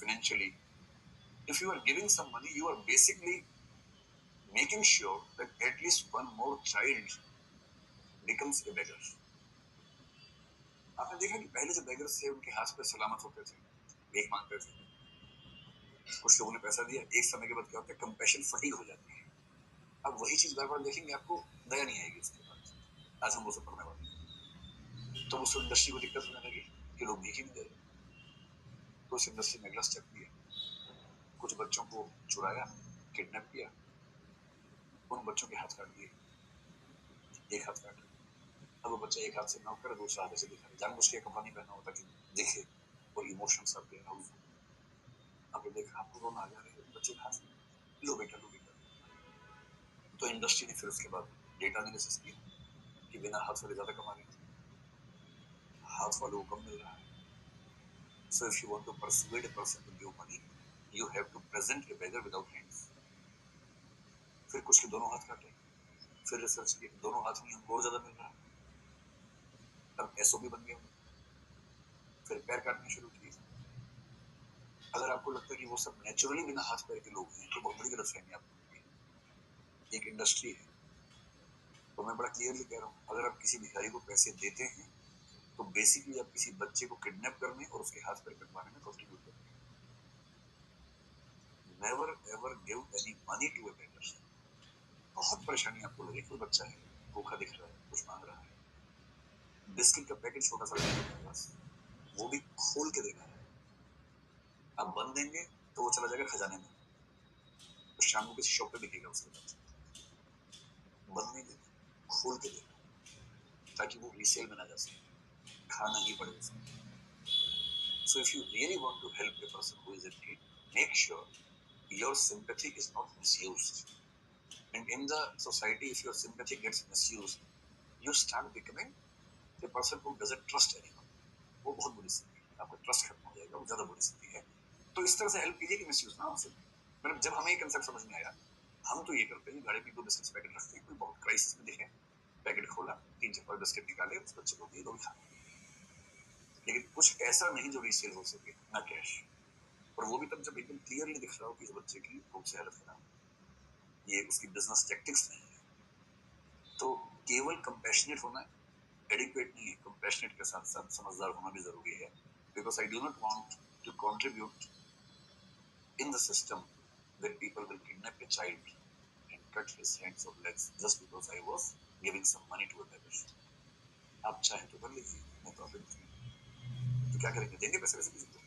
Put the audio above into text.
financially. If you are giving some money, you are basically making sure that at least one more child becomes a beggar. आपने देखा कि पहले जो beggars थे उनके हाथ पे सलामत होते थे, भीख मांगते थे, कुछ लोगों ने पैसा दिया, एक समय के बाद क्या होता है, कंपैशन फटीग हो जाती है। अब वही चीज बार बार देखेंगे, आपको दया नहीं आएगी इसके बाद। आज हम वो सब पढ़ने वाले, तो उस इंडस्ट्री को दिक्कत होने लगी कि लोग भीख ही नहीं दे रहे, तो उस इंडस्ट्री में ग्लास चक दिया, कुछ बच्चों को चुराया, किडनैप किया, उन बच्चों के हाथ काट दिए, एक हाथ काट। अब वो बच्चा एक हाथ से नौकर, दूसरा हाथ से दिखा, जानबूझ के कपड़ा नहीं पहना होता कि देखे और इमोशंस आपके आपने देखा, आपको रोना आ जा रहा है बच्चे के हाथ में, लो बेटा लो बेटा। तो इंडस्ट्री ने फिर उसके बाद डेटा एनालिसिस किया कि बिना हाथ वाले ज्यादा कमा रहे हैं, हाथ वालों को कम मिल रहा है। So if you want to persuade a person to give money, you have to present a beggar without hands. फिर कुछ के दोनों हाथ काटे, फिर रिसर्च किए, दोनों हाथ नहीं हमको और ज्यादा मिल रहा है, तब एसओपी बन गया, फिर पैर काटने शुरू किए। अगर आपको लगता है कि वो सब नेचुरली बिना हाथ पैर के लोग हैं, तो बहुत बड़ी गलतफहमी आपको। एक इंडस्ट्री है, तो मैं बड़ा क्लियरली कह रहा हूँ, अगर आप किसी भिखारी को पैसे देते हैं तो बेसिकली आप किसी बच्चे को किडनैप करने और उसके हाथ पैर कटवाने में कंट्रीब्यूट करते हैं। Never ever give any money to a beggar. बहुत परेशानी आपको लगे, कोई बच्चा है भूखा दिख रहा है, कुछ मांग रहा है, बिस्किट का पैकेट छोटा सा है आपके पास, वो भी खोल के देना है। आप बंद देंगे तो वो चला जाएगा खजाने में, तो शाम को किसी शॉप पे बिकेगा उसके पास। बंद नहीं देना, खोल के देना, ताकि वो रीसेल में ना जा सके, खाना ही पड़े उसको। So if you really want to help a person who is in need, make sure your sympathy is not misused. And in the society, if your sympathy gets misused, you start becoming a person who doesn't trust anyone. वो बहुत बुरी स्थिति है, आपका trust खत्म हो जाएगा, वो ज्यादा बुरी स्थिति है। तो इस तरह से हेल्प कीजिए कि मिसयूज ना हो सके। मतलब जब हमें ये कंसेप्ट समझ में आया, हम तो ये करते हैं, गाड़ी में 2 बिस्किट पैकेट रखते हैं, कोई बहुत क्राइसिस में दिखे, पैकेट खोला, 3-4 बिस्किट निकाले, उस बच्चे को दिए, दो खा। लेकिन कुछ ऐसा नहीं जो रीसेल हो सके, ना कैश। और वो भी तब जब एकदम क्लियरली दिख रहा हो कि इस बच्चे की भूख से हालत खराब, ये उसकी बिजनेस टैक्टिक्स नहीं है। तो केवल कंपैशनेट होना एडिक्वेट नहीं है, कंपैशनेट के साथ साथ समझदार होना भी जरूरी है। Because I do not want to contribute in the system that people will kidnap a child and cut his hands or legs just because I was giving some money to a beggar. आप चाहे तो कर लीजिए, मैं तो आप तो क्या करेंगे, देंगे पैसे वैसे किसी को?